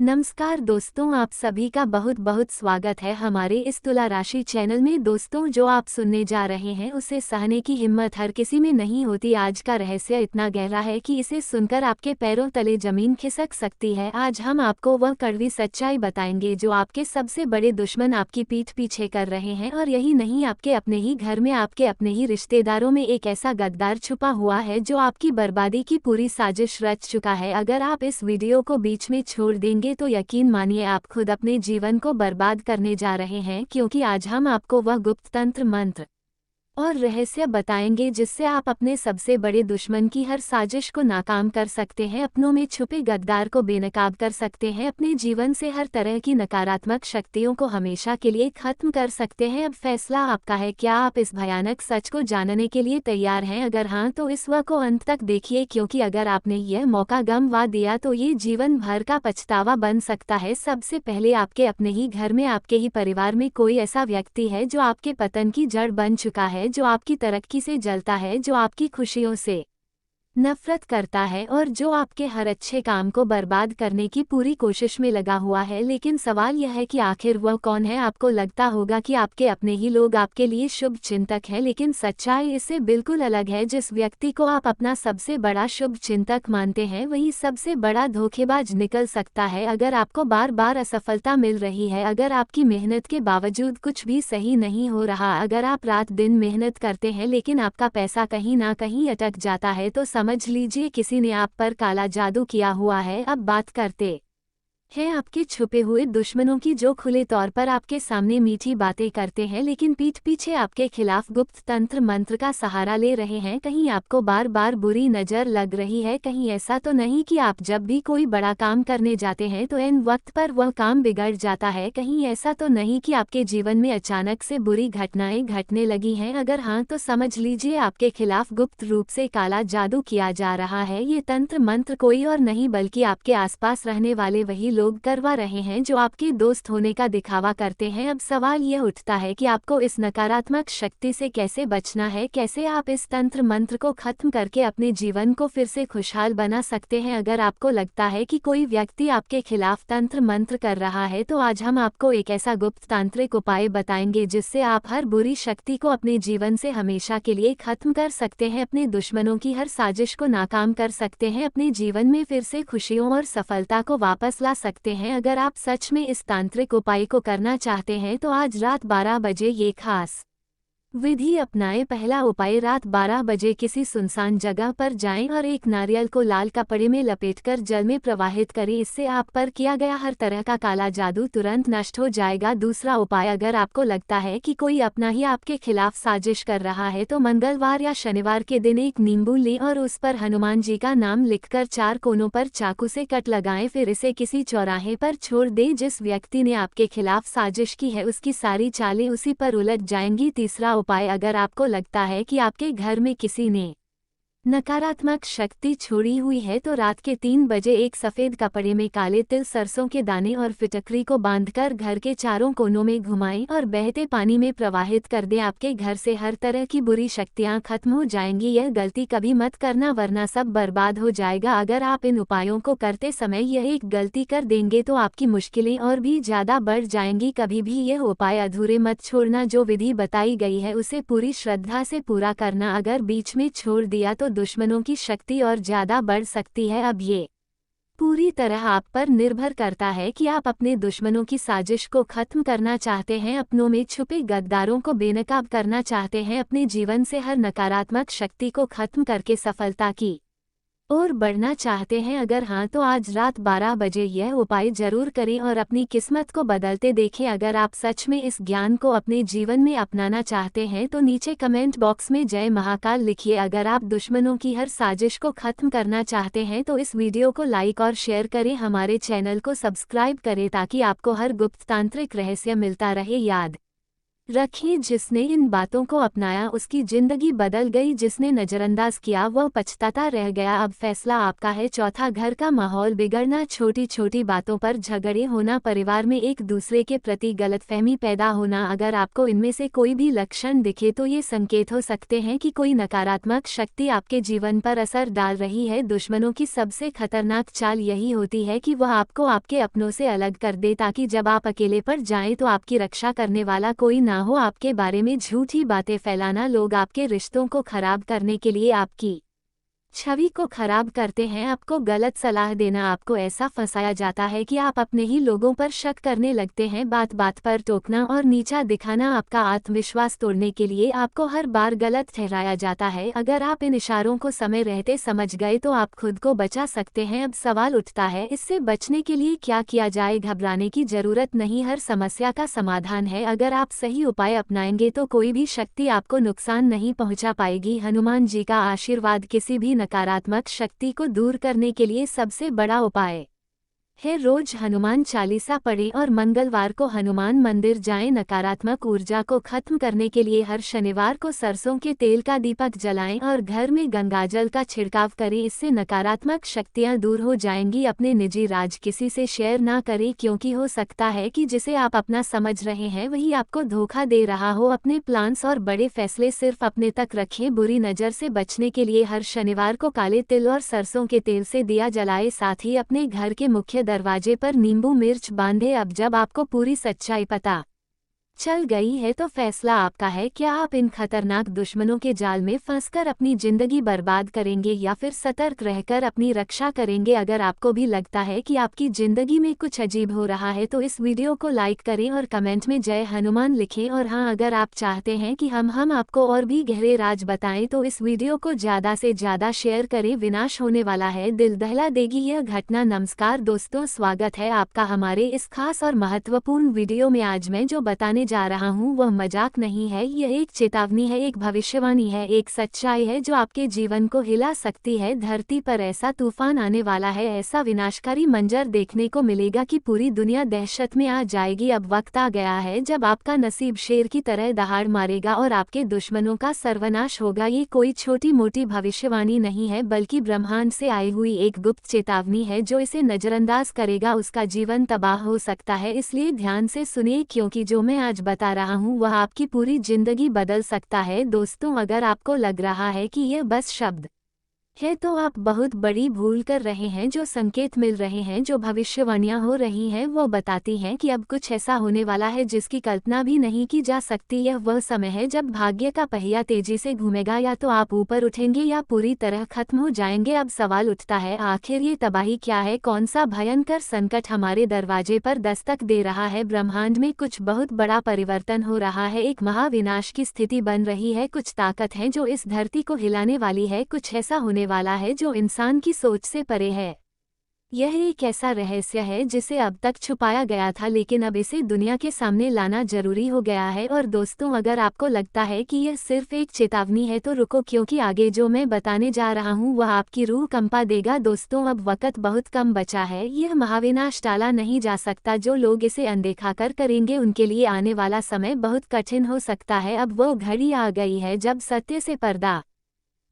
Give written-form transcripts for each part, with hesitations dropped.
नमस्कार दोस्तों, आप सभी का बहुत बहुत स्वागत है हमारे इस तुला राशि चैनल में। दोस्तों, जो आप सुनने जा रहे हैं उसे सहने की हिम्मत हर किसी में नहीं होती। आज का रहस्य इतना गहरा है कि इसे सुनकर आपके पैरों तले जमीन खिसक सकती है। आज हम आपको वह कड़वी सच्चाई बताएंगे जो आपके सबसे बड़े दुश्मन आपकी पीठ पीछे कर रहे हैं। और यही नहीं, आपके अपने ही घर में, आपके अपने ही रिश्तेदारों में एक ऐसा गद्दार छुपा हुआ है जो आपकी बर्बादी की पूरी साजिश रच चुका है। अगर आप इस वीडियो को बीच में छोड़ देंगे तो यकीन मानिए आप खुद अपने जीवन को बर्बाद करने जा रहे हैं, क्योंकि आज हम आपको वह गुप्त तंत्र मंत्र और रहस्य बताएंगे जिससे आप अपने सबसे बड़े दुश्मन की हर साजिश को नाकाम कर सकते हैं, अपनों में छुपे गद्दार को बेनकाब कर सकते हैं, अपने जीवन से हर तरह की नकारात्मक शक्तियों को हमेशा के लिए खत्म कर सकते हैं। अब फैसला आपका है, क्या आप इस भयानक सच को जानने के लिए तैयार हैं? अगर हाँ तो इस वीडियो को अंत तक देखिए, क्योंकि अगर आपने यह मौका गंवा दिया तो ये जीवन भर का पछतावा बन सकता है। सबसे पहले, आपके अपने ही घर में, आपके ही परिवार में कोई ऐसा व्यक्ति है जो आपके पतन की जड़ बन चुका है, जो आपकी तरक्की से जलता है, जो आपकी खुशियों से नफरत करता है और जो आपके हर अच्छे काम को बर्बाद करने की पूरी कोशिश में लगा हुआ है। लेकिन सवाल यह है कि आखिर वह कौन है? आपको लगता होगा कि आपके अपने ही लोग आपके लिए शुभ चिंतक हैं, लेकिन सच्चाई इससे बिल्कुल अलग है। जिस व्यक्ति को आप अपना सबसे बड़ा शुभ चिंतक मानते हैं वही सबसे बड़ा धोखेबाज निकल सकता है। अगर आपको बार बार असफलता मिल रही है, अगर आपकी मेहनत के बावजूद कुछ भी सही नहीं हो रहा, अगर आप रात दिन मेहनत करते हैं लेकिन आपका पैसा कहीं ना कहीं अटक जाता है, तो समझ लीजिए किसी ने आप पर काला जादू किया हुआ है। अब बात करते हैं आपके छुपे हुए दुश्मनों की, जो खुले तौर पर आपके सामने मीठी बातें करते हैं लेकिन पीठ पीछे आपके खिलाफ गुप्त तंत्र मंत्र का सहारा ले रहे हैं। कहीं आपको बार बार बुरी नज़र लग रही है? कहीं ऐसा तो नहीं कि आप जब भी कोई बड़ा काम करने जाते हैं तो इन वक्त पर वह काम बिगड़ जाता है? कहीं ऐसा तो नहीं कि आपके जीवन में अचानक से बुरी घटनाएं घटने लगी हैं? अगर हाँ तो समझ लीजिए आपके खिलाफ गुप्त रूप से काला जादू किया जा रहा है। ये तंत्र मंत्र कोई और नहीं बल्कि आपके आसपास रहने वाले वही लोग करवा रहे हैं जो आपके दोस्त होने का दिखावा करते हैं। अब सवाल यह उठता है कि आपको इस नकारात्मक शक्ति से कैसे बचना है, कैसे आप इस तंत्र मंत्र को खत्म करके अपने जीवन को फिर से खुशहाल बना सकते हैं। अगर आपको लगता है कि कोई व्यक्ति आपके खिलाफ तंत्र मंत्र कर रहा है तो आज हम आपको एक ऐसा गुप्त तांत्रिक उपाय बताएंगे जिससे आप हर बुरी शक्ति को अपने जीवन से हमेशा के लिए खत्म कर सकते हैं, अपने दुश्मनों की हर साजिश को नाकाम कर सकते हैं, अपने जीवन में फिर से खुशियों और सफलता को वापस ला सकते हैं। अगर आप सच में इस तांत्रिक उपाय को करना चाहते हैं तो आज रात 12 बजे ये खास विधि अपनाएं। पहला उपाय, रात 12 बजे किसी सुनसान जगह पर जाएं और एक नारियल को लाल कपड़े में लपेटकर जल में प्रवाहित करें। इससे आप पर किया गया हर तरह का काला जादू तुरंत नष्ट हो जाएगा। दूसरा उपाय, अगर आपको लगता है कि कोई अपना ही आपके खिलाफ साजिश कर रहा है तो मंगलवार या शनिवार के दिन एक नींबू लें और उस पर हनुमान जी का नाम लिखकर 4 कोनों पर चाकू से कट लगाएं, फिर इसे किसी चौराहे पर छोड़ दें। जिस व्यक्ति ने आपके खिलाफ साजिश की है उसकी सारी चालें उसी पर उलट जाएंगी। तीसरा उपाय, अगर आपको लगता है कि आपके घर में किसी ने नकारात्मक शक्ति छोड़ी हुई है तो रात के 3 बजे एक सफ़ेद कपड़े में काले तिल, सरसों के दाने और फिटकरी को बांधकर घर के चारों कोनों में घुमाएं और बहते पानी में प्रवाहित कर दें। आपके घर से हर तरह की बुरी शक्तियां खत्म हो जाएंगी। यह गलती कभी मत करना वरना सब बर्बाद हो जाएगा। अगर आप इन उपायों को करते समय यह एक गलती कर देंगे तो आपकी मुश्किलें और भी ज़्यादा बढ़ जाएंगी। कभी भी यह उपाय अधूरे मत छोड़ना। जो विधि बताई गई है उसे पूरी श्रद्धा से पूरा करना। अगर बीच में छोड़ दिया तो दुश्मनों की शक्ति और ज़्यादा बढ़ सकती है। अब ये पूरी तरह आप पर निर्भर करता है कि आप अपने दुश्मनों की साजिश को खत्म करना चाहते हैं, अपनों में छुपे गद्दारों को बेनकाब करना चाहते हैं, अपने जीवन से हर नकारात्मक शक्ति को खत्म करके सफलता की और बढ़ना चाहते हैं। अगर हाँ तो आज रात 12 बजे यह उपाय जरूर करें और अपनी किस्मत को बदलते देखें। अगर आप सच में इस ज्ञान को अपने जीवन में अपनाना चाहते हैं तो नीचे कमेंट बॉक्स में जय महाकाल लिखिए। अगर आप दुश्मनों की हर साजिश को खत्म करना चाहते हैं तो इस वीडियो को लाइक और शेयर करें, हमारे चैनल को सब्सक्राइब करें ताकि आपको हर गुप्त तांत्रिक रहस्य मिलता रहे। याद रखें। जिसने इन बातों को अपनाया उसकी जिंदगी बदल गई, जिसने नजरअंदाज किया वह पछताता रह गया। अब फैसला आपका है। चौथा, घर का माहौल बिगड़ना, छोटी छोटी बातों पर झगड़े होना, परिवार में एक दूसरे के प्रति गलतफहमी पैदा होना। अगर आपको इनमें से कोई भी लक्षण दिखे तो ये संकेत हो सकते हैं कि कोई नकारात्मक शक्ति आपके जीवन पर असर डाल रही है। दुश्मनों की सबसे खतरनाक चाल यही होती है कि वह आपको आपके अपनों से अलग कर दे, ताकि जब आप अकेले पड़ जाएं तो आपकी रक्षा करने वाला कोई ना हो। आपके बारे में झूठी बातें फैलाना, लोग आपके रिश्तों को खराब करने के लिए आपकी छवि को खराब करते हैं, आपको गलत सलाह देना, आपको ऐसा फंसाया जाता है कि आप अपने ही लोगों पर शक करने लगते हैं। बात बात पर टोकना और नीचा दिखाना, आपका आत्मविश्वास तोड़ने के लिए आपको हर बार गलत ठहराया जाता है। अगर आप इन इशारों को समय रहते समझ गए तो आप खुद को बचा सकते हैं। अब सवाल उठता है, इससे बचने के लिए क्या किया जाए? घबराने की जरूरत नहीं, हर समस्या का समाधान है। अगर आप सही उपाय अपनाएंगे तो कोई भी शक्ति आपको नुकसान नहीं पहुंचा पाएगी। हनुमान जी का आशीर्वाद किसी भी नकारात्मक शक्ति को दूर करने के लिए सबसे बड़ा उपाय है। रोज हनुमान चालीसा पढ़ें और मंगलवार को हनुमान मंदिर जाएं। नकारात्मक ऊर्जा को खत्म करने के लिए हर शनिवार को सरसों के तेल का दीपक जलाएं और घर में गंगाजल का छिड़काव करें। इससे नकारात्मक शक्तियां दूर हो जाएंगी। अपने निजी राज किसी से शेयर ना करें, क्योंकि हो सकता है कि जिसे आप अपना समझ रहे हैं वही आपको धोखा दे रहा हो। अपने प्लान्स और बड़े फैसले सिर्फ अपने तक रखें। बुरी नज़र से बचने के लिए हर शनिवार को काले तिल और सरसों के तेल से दिया जलाए। साथ ही अपने घर के मुख्य दरवाजे पर नींबू मिर्च बांधे। अब जब आपको पूरी सच्चाई पता चल गई है तो फैसला आपका है। क्या आप इन खतरनाक दुश्मनों के जाल में फंसकर अपनी जिंदगी बर्बाद करेंगे या फिर सतर्क रहकर अपनी रक्षा करेंगे? अगर आपको भी लगता है कि आपकी जिंदगी में कुछ अजीब हो रहा है तो इस वीडियो को लाइक करें और कमेंट में जय हनुमान लिखें। और हाँ, अगर आप चाहते हैं कि हम आपको और भी गहरे राज बताएं तो इस वीडियो को ज़्यादा से ज़्यादा शेयर करें। विनाश होने वाला है, दिल दहला देगी यह घटना। नमस्कार दोस्तों, स्वागत है आपका हमारे इस खास और महत्वपूर्ण वीडियो में। आज मैं जो बताने जा रहा हूं वह मजाक नहीं है, यह एक चेतावनी है, एक भविष्यवाणी है, एक सच्चाई है जो आपके जीवन को हिला सकती है। धरती पर ऐसा तूफान आने वाला है, ऐसा विनाशकारी मंजर देखने को मिलेगा कि पूरी दुनिया दहशत में आ जाएगी। अब वक्त आ गया है जब आपका नसीब शेर की तरह दहाड़ मारेगा और आपके दुश्मनों का सर्वनाश होगा। ये कोई छोटी मोटी भविष्यवाणी नहीं है, बल्कि ब्रह्मांड से आई हुई एक गुप्त चेतावनी है। जो इसे नजरअंदाज करेगा उसका जीवन तबाह हो सकता है। इसलिए ध्यान से सुनिए, क्योंकि जो मैं आज बता रहा हूँ वह आपकी पूरी जिंदगी बदल सकता है। दोस्तों, अगर आपको लग रहा है कि यह बस शब्द है तो आप बहुत बड़ी भूल कर रहे हैं। जो संकेत मिल रहे हैं, जो भविष्यवाणियां हो रही हैं, वो बताती हैं कि अब कुछ ऐसा होने वाला है जिसकी कल्पना भी नहीं की जा सकती। यह वह समय है जब भाग्य का पहिया तेजी से घूमेगा, या तो आप ऊपर उठेंगे या पूरी तरह खत्म हो जाएंगे। अब सवाल उठता है, आखिर ये तबाही क्या है? कौन सा भयंकर संकट हमारे दरवाजे पर दस्तक दे रहा है? ब्रह्मांड में कुछ बहुत बड़ा परिवर्तन हो रहा है, एक महाविनाश की स्थिति बन रही है। कुछ ताकत है जो इस धरती को हिलाने वाली है, कुछ ऐसा होने वाला है जो इंसान की सोच से परे है। यह एक ऐसा रहस्य है जिसे अब तक छुपाया गया था, लेकिन अब इसे दुनिया के सामने लाना जरूरी हो गया है। और दोस्तों, अगर आपको लगता है कि यह सिर्फ एक चेतावनी है तो रुको, क्योंकि आगे जो मैं बताने जा रहा हूँ वह आपकी रूह कंपा देगा। दोस्तों, अब वक्त बहुत कम बचा है, यह महाविनाश टाला नहीं जा सकता। जो लोग इसे अनदेखा कर करेंगे उनके लिए आने वाला समय बहुत कठिन हो सकता है। अब वो घड़ी आ गई है जब सत्य से पर्दा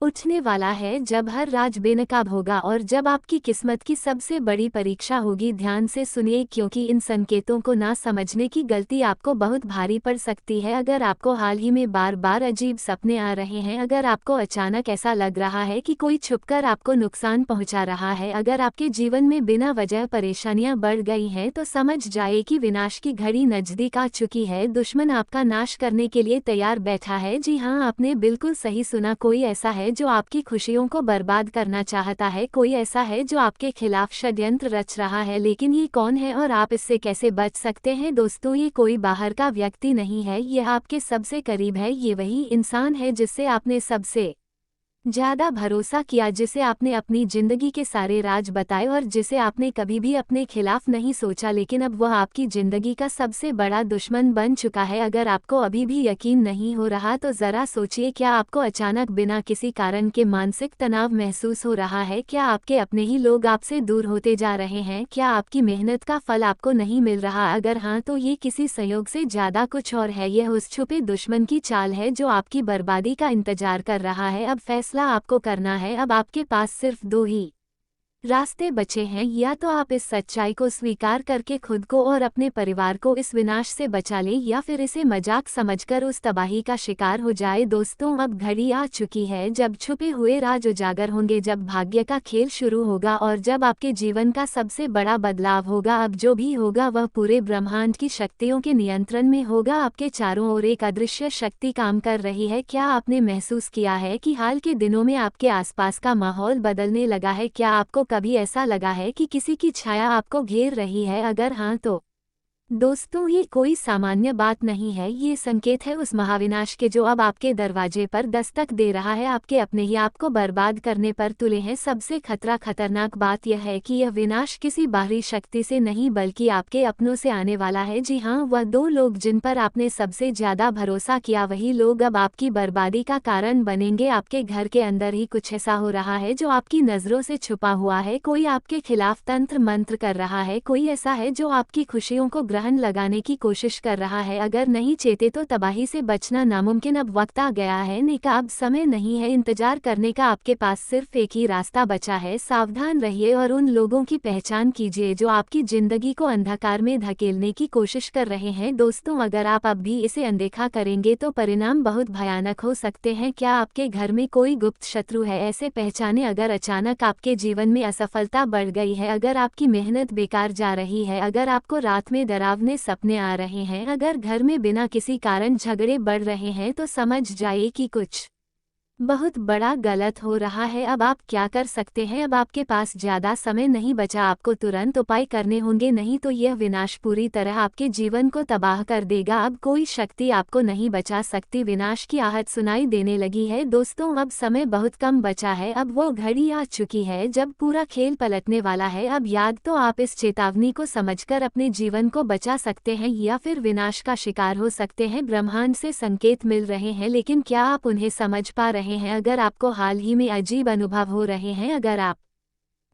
उठने वाला है, जब हर राज बेनकाब होगा और जब आपकी किस्मत की सबसे बड़ी परीक्षा होगी। ध्यान से सुनिए, क्योंकि इन संकेतों को ना समझने की गलती आपको बहुत भारी पड़ सकती है। अगर आपको हाल ही में बार बार अजीब सपने आ रहे हैं, अगर आपको अचानक ऐसा लग रहा है कि कोई छुपकर आपको नुकसान पहुंचा रहा है, अगर आपके जीवन में बिना वजह परेशानियां बढ़ गई हैं, तो समझ जाए कि विनाश की घड़ी नजदीक आ चुकी है। दुश्मन आपका नाश करने के लिए तैयार बैठा है। जी हाँ, आपने बिल्कुल सही सुना, कोई ऐसा है जो आपकी खुशियों को बर्बाद करना चाहता है, कोई ऐसा है जो आपके खिलाफ षड्यंत्र रच रहा है। लेकिन ये कौन है और आप इससे कैसे बच सकते हैं? दोस्तों, ये कोई बाहर का व्यक्ति नहीं है, यह आपके सबसे करीब है। ये वही इंसान है जिससे आपने सबसे ज्यादा भरोसा किया, जिसे आपने अपनी जिंदगी के सारे राज बताए और जिसे आपने कभी भी अपने खिलाफ नहीं सोचा, लेकिन अब वह आपकी जिंदगी का सबसे बड़ा दुश्मन बन चुका है। अगर आपको अभी भी यकीन नहीं हो रहा तो जरा सोचिए, क्या आपको अचानक बिना किसी कारण के मानसिक तनाव महसूस हो रहा है? क्या आपके अपने ही लोग आपसे दूर होते जा रहे हैं? क्या आपकी मेहनत का फल आपको नहीं मिल रहा? अगर हाँ, तो ये किसी संयोग से ज्यादा कुछ और है। यह उस छुपे दुश्मन की चाल है जो आपकी बर्बादी का इंतजार कर रहा है। अब फैसला आपको करना है। अब आपके पास सिर्फ दो ही रास्ते बचे हैं, या तो आप इस सच्चाई को स्वीकार करके खुद को और अपने परिवार को इस विनाश से बचा लें, या फिर इसे मजाक समझकर उस तबाही का शिकार हो जाए। दोस्तों, अब घड़ी आ चुकी है जब छुपे हुए राज उजागर होंगे, जब भाग्य का खेल शुरू होगा और जब आपके जीवन का सबसे बड़ा बदलाव होगा। अब जो भी होगा वह पूरे ब्रह्मांड की शक्तियों के नियंत्रण में होगा। आपके चारों ओर एक अदृश्य शक्ति काम कर रही है। क्या आपने महसूस किया है कि हाल के दिनों में आपके आसपास का माहौल बदलने लगा है? क्या आपको कभी ऐसा लगा है कि किसी की छाया आपको घेर रही है? अगर हाँ, तो दोस्तों, ये कोई सामान्य बात नहीं है। ये संकेत है उस महाविनाश के जो अब आपके दरवाजे पर दस्तक दे रहा है। आपके अपने ही आपको बर्बाद करने पर तुले हैं। सबसे खतरनाक बात यह है कि यह विनाश किसी बाहरी शक्ति से नहीं, बल्कि आपके अपनों से आने वाला है। जी हाँ, वह दो लोग जिन पर आपने सबसे ज्यादा भरोसा किया, वही लोग अब आपकी बर्बादी का कारण बनेंगे। आपके घर के अंदर ही कुछ ऐसा हो रहा है जो आपकी नजरों से छुपा हुआ है। कोई आपके खिलाफ तंत्र मंत्र कर रहा है, कोई ऐसा है जो आपकी खुशियों को ग्रहण लगाने की कोशिश कर रहा है। अगर नहीं चेते तो तबाही से बचना नामुमकिन। अब वक्त आ गया है निकाब, समय नहीं है इंतजार करने का। आपके पास सिर्फ एक ही रास्ता बचा है। सावधान रहिए और उन लोगों की पहचान कीजिए जो आपकी जिंदगी को अंधकार में धकेलने की कोशिश कर रहे हैं। दोस्तों, अगर आप अब भी इसे अनदेखा करेंगे तो परिणाम बहुत भयानक हो सकते हैं। क्या आपके घर में कोई गुप्त शत्रु है? ऐसे पहचाने। अगर अचानक आपके जीवन में असफलता बढ़ गई है, अगर आपकी मेहनत बेकार जा रही है, अगर आपको रात में डरावने सपने आ रहे हैं, अगर घर में बिना किसी कारण झगड़े बढ़ रहे हैं, तो समझ जाइए कि कुछ बहुत बड़ा गलत हो रहा है। अब आप क्या कर सकते हैं? अब आपके पास ज्यादा समय नहीं बचा। आपको तुरंत उपाय करने होंगे, नहीं तो यह विनाश पूरी तरह आपके जीवन को तबाह कर देगा। अब कोई शक्ति आपको नहीं बचा सकती। विनाश की आहट सुनाई देने लगी है। दोस्तों, अब समय बहुत कम बचा है। अब वो घड़ी आ चुकी है जब पूरा खेल पलटने वाला है। अब याद तो आप इस चेतावनी को समझकर अपने जीवन को बचा सकते हैं, या फिर विनाश का शिकार हो सकते हैं। ब्रह्मांड से संकेत मिल रहे हैं, लेकिन क्या आप उन्हें समझ पा रहे हैं? अगर आपको हाल ही में अजीब अनुभव हो रहे हैं, अगर आप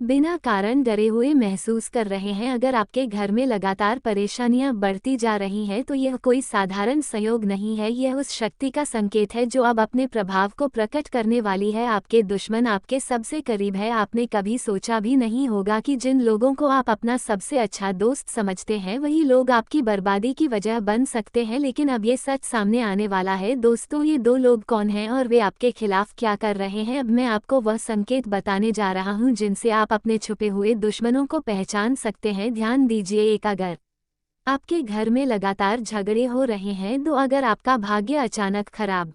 बिना कारण डरे हुए महसूस कर रहे हैं, अगर आपके घर में लगातार परेशानियां बढ़ती जा रही हैं, तो यह कोई साधारण संयोग नहीं है। यह उस शक्ति का संकेत है जो अब अपने प्रभाव को प्रकट करने वाली है। आपके दुश्मन आपके सबसे करीब है। आपने कभी सोचा भी नहीं होगा कि जिन लोगों को आप अपना सबसे अच्छा दोस्त समझते हैं, वही लोग आपकी बर्बादी की वजह बन सकते हैं। लेकिन अब ये सच सामने आने वाला है। दोस्तों, ये दो लोग कौन हैं और वे आपके खिलाफ क्या कर रहे हैं? अब मैं आपको वह संकेत बताने जा रहा हूँ जिनसे आप अपने छुपे हुए दुश्मनों को पहचान सकते हैं। ध्यान दीजिए। एक, अगर आपके घर में लगातार झगड़े हो रहे हैं। दो, अगर आपका भाग्य अचानक खराब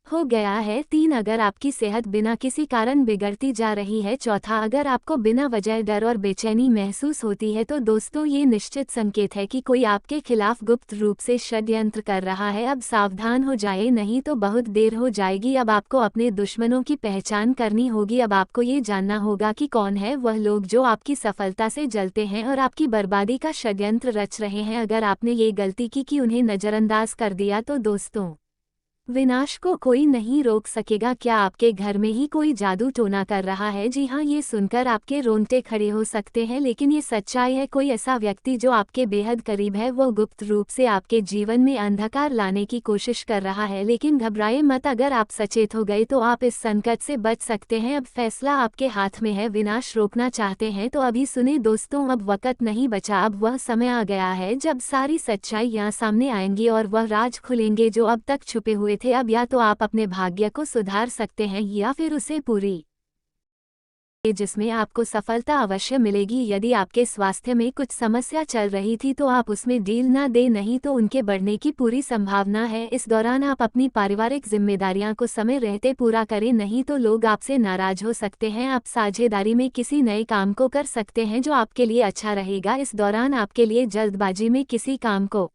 हो गया है। 3, अगर आपकी सेहत बिना किसी कारण बिगड़ती जा रही है। चौथा, अगर आपको बिना वजह डर और बेचैनी महसूस होती है। तो दोस्तों, ये निश्चित संकेत है कि कोई आपके खिलाफ गुप्त रूप से षड्यंत्र कर रहा है। अब सावधान हो जाए, नहीं तो बहुत देर हो जाएगी। अब आपको अपने दुश्मनों की पहचान करनी होगी। अब आपको ये जानना होगा कि कौन है वह लोग जो आपकी सफलता से जलते हैं और आपकी बर्बादी का षड्यंत्र रच रहे हैं। अगर आपने ये गलती की कि उन्हें नज़रअंदाज कर दिया, तो दोस्तों, विनाश को कोई नहीं रोक सकेगा। क्या आपके घर में ही कोई जादू टोना कर रहा है? जी हाँ, ये सुनकर आपके रोंगटे खड़े हो सकते हैं, लेकिन ये सच्चाई है। कोई ऐसा व्यक्ति जो आपके बेहद करीब है, वो गुप्त रूप से आपके जीवन में अंधकार लाने की कोशिश कर रहा है। लेकिन घबराए मत, अगर आप सचेत हो गए तो आप इस संकट से बच सकते हैं। अब फैसला आपके हाथ में है। विनाश रोकना चाहते हैं तो अभी सुने दोस्तों, अब वक्त नहीं बचा। अब वह समय आ गया है जब सारी सच्चाई यहाँ सामने आएंगी और वह राज खुलेंगे जो अब तक छुपे हुए थे। अब या तो आप अपने भाग्य को सुधार सकते हैं, या फिर उसे पूरी जिसमें आपको सफलता अवश्य मिलेगी। यदि आपके स्वास्थ्य में कुछ समस्या चल रही थी तो आप उसमें ढील ना दें, नहीं तो उनके बढ़ने की पूरी संभावना है। इस दौरान आप अपनी पारिवारिक जिम्मेदारियां को समय रहते पूरा करें, नहीं तो लोग आपसे नाराज हो सकते हैं। आप साझेदारी में किसी नए काम को कर सकते हैं जो आपके लिए अच्छा रहेगा। इस दौरान आपके लिए जल्दबाजी में किसी काम को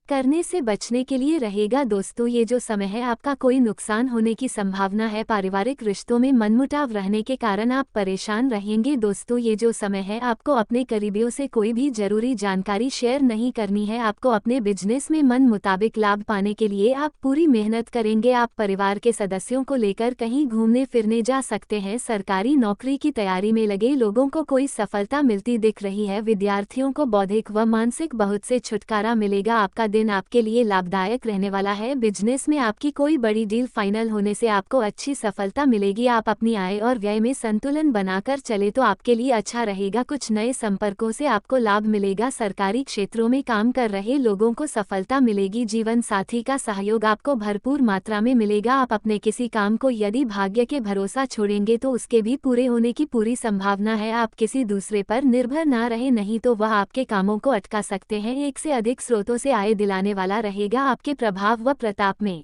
करने से बचने के लिए रहेगा। दोस्तों ये जो समय है आपका कोई नुकसान होने की संभावना है। पारिवारिक रिश्तों में मनमुटाव रहने के कारण आप परेशान रहेंगे। दोस्तों ये जो समय है आपको अपने करीबियों से कोई भी जरूरी जानकारी शेयर नहीं करनी है। आपको अपने बिजनेस में मन मुताबिक लाभ पाने के लिए आप पूरी मेहनत करेंगे। आप परिवार के सदस्यों को लेकर कहीं घूमने फिरने जा सकते हैं। सरकारी नौकरी की तैयारी में लगे लोगों को कोई सफलता मिलती दिख रही है। विद्यार्थियों को बौद्धिक व मानसिक बहुत से छुटकारा मिलेगा। आपका दिन आपके लिए लाभदायक रहने वाला है। बिजनेस में आपकी कोई बड़ी डील फाइनल होने से आपको अच्छी सफलता मिलेगी। आप अपनी आय और व्यय में संतुलन बनाकर चले तो आपके लिए अच्छा रहेगा। कुछ नए संपर्कों से आपको लाभ मिलेगा। सरकारी क्षेत्रों में काम कर रहे लोगों को सफलता मिलेगी। जीवन साथी का सहयोग आपको भरपूर मात्रा में मिलेगा। आप अपने किसी काम को यदि भाग्य के भरोसा छोड़ेंगे तो उसके भी पूरे होने की पूरी संभावना है। आप किसी दूसरे पर निर्भर ना रहे, नहीं तो वह आपके कामों को अटका सकते हैं। एक से अधिक स्रोतों से आय दिलाने वाला रहेगा। आपके प्रभाव व प्रताप में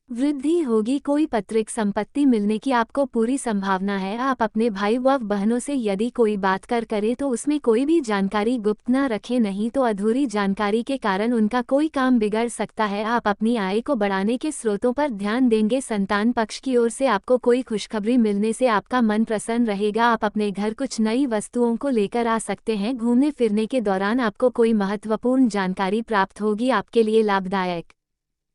वृद्धि होगी। कोई पैतृक संपत्ति मिलने की आपको पूरी संभावना है। आप अपने भाई व बहनों से यदि कोई बात करे तो उसमें कोई भी जानकारी गुप्त न रखें, नहीं तो अधूरी जानकारी के कारण उनका कोई काम बिगड़ सकता है। आप अपनी आय को बढ़ाने के स्रोतों पर ध्यान देंगे। संतान पक्ष की ओर से आपको कोई खुशखबरी मिलने से आपका मन प्रसन्न रहेगा। आप अपने घर कुछ नई वस्तुओं को लेकर आ सकते हैं। घूमने फिरने के दौरान आपको कोई महत्वपूर्ण जानकारी प्राप्त होगी, आपके लिए लाभदायक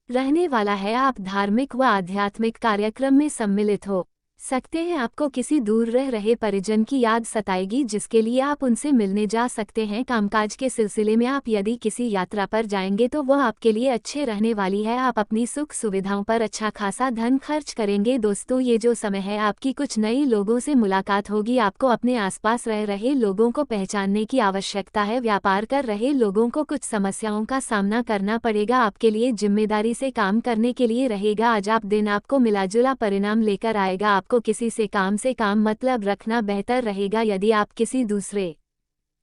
रहने वाला है। आप धार्मिक व आध्यात्मिक कार्यक्रम में सम्मिलित हो सकते हैं। आपको किसी दूर रह रहे परिजन की याद सताएगी, जिसके लिए आप उनसे मिलने जा सकते हैं। कामकाज के सिलसिले में आप यदि किसी यात्रा पर जाएंगे तो वह आपके लिए अच्छे रहने वाली है। आप अपनी सुख सुविधाओं पर अच्छा खासा धन खर्च करेंगे। दोस्तों ये जो समय है आपकी कुछ नई लोगों से मुलाकात होगी। आपको अपने आसपास रह रहे लोगों को पहचानने की आवश्यकता है। व्यापार कर रहे लोगों को कुछ समस्याओं का सामना करना पड़ेगा। आपके लिए जिम्मेदारी से काम करने के लिए रहेगा। आज आप दिन आपको मिलाजुला परिणाम लेकर आएगा। आपको किसी से काम मतलब रखना बेहतर रहेगा। यदि आप किसी दूसरे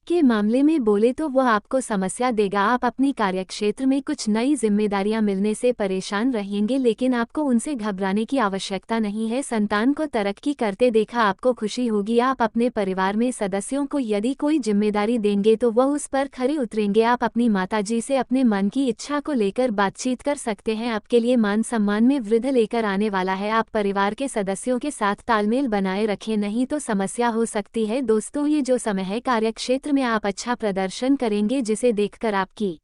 के मामले में बोले तो वह आपको समस्या देगा। आप अपनी कार्यक्षेत्र में कुछ नई जिम्मेदारियां मिलने से परेशान रहेंगे, लेकिन आपको उनसे घबराने की आवश्यकता नहीं है। संतान को तरक्की करते देखा आपको खुशी होगी। आप अपने परिवार में सदस्यों को यदि कोई जिम्मेदारी देंगे तो वह उस पर खरे उतरेंगे। आप अपनी माताजी से अपने मन की इच्छा को लेकर बातचीत कर सकते हैं। आपके लिए मान सम्मान में वृद्धि लेकर आने वाला है। आप परिवार के सदस्यों के साथ तालमेल बनाए रखें, नहीं तो समस्या हो सकती है। दोस्तों ये जो समय है कार्यक्षेत्र में आप अच्छा प्रदर्शन करेंगे, जिसे देखकर आपकी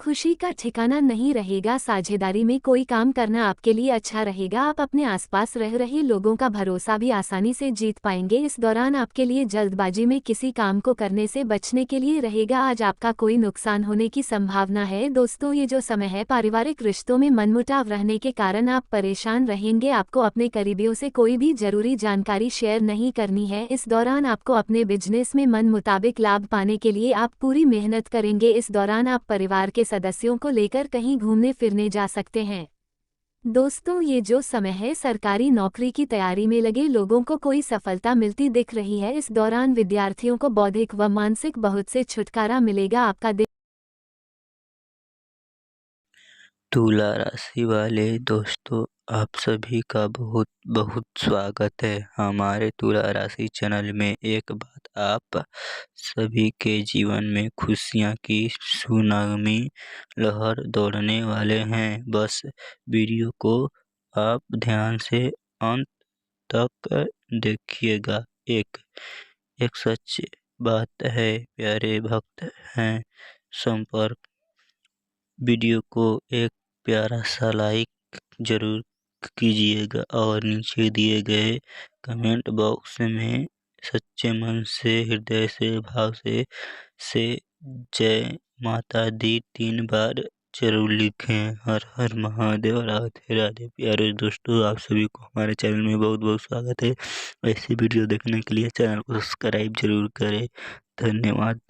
खुशी का ठिकाना नहीं रहेगा। साझेदारी में कोई काम करना आपके लिए अच्छा रहेगा। आप अपने आसपास रह रहे लोगों का भरोसा भी आसानी से जीत पाएंगे। इस दौरान आपके लिए जल्दबाजी में किसी काम को करने से बचने के लिए रहेगा। आज आपका कोई नुकसान होने की संभावना है। दोस्तों ये जो समय है पारिवारिक रिश्तों में मनमुटाव रहने के कारण आप परेशान रहेंगे। आपको अपने करीबियों से कोई भी जरूरी जानकारी शेयर नहीं करनी है। इस दौरान आपको अपने बिजनेस में मन मुताबिक लाभ पाने के लिए आप पूरी मेहनत करेंगे। इस दौरान आप परिवार के सदस्यों को लेकर कहीं घूमने फिरने जा सकते हैं। दोस्तों ये जो समय है सरकारी नौकरी की तैयारी में लगे लोगों को कोई सफलता मिलती दिख रही है। इस दौरान विद्यार्थियों को बौद्धिक व मानसिक बहुत से छुटकारा मिलेगा। आपका दिन तुला राशि वाले दोस्तों, आप सभी का बहुत बहुत स्वागत है हमारे तुला राशि चैनल में। एक बात, आप सभी के जीवन में खुशियां की सुनामी लहर दौड़ने वाले हैं। बस वीडियो को आप ध्यान से अंत तक देखिएगा। एक एक सच बात है, प्यारे भक्त हैं, संपर्क वीडियो को एक प्यारा सा लाइक जरूर कीजिएगा और नीचे दिए गए कमेंट बॉक्स में सच्चे मन से, हृदय से, भाव से जय माता दी 3 बार जरूर लिखें। हर हर महादेव, राधे राधे। प्यारे दोस्तों, आप सभी को हमारे चैनल में बहुत बहुत स्वागत है। ऐसी वीडियो देखने के लिए चैनल को सब्सक्राइब जरूर करें। धन्यवाद।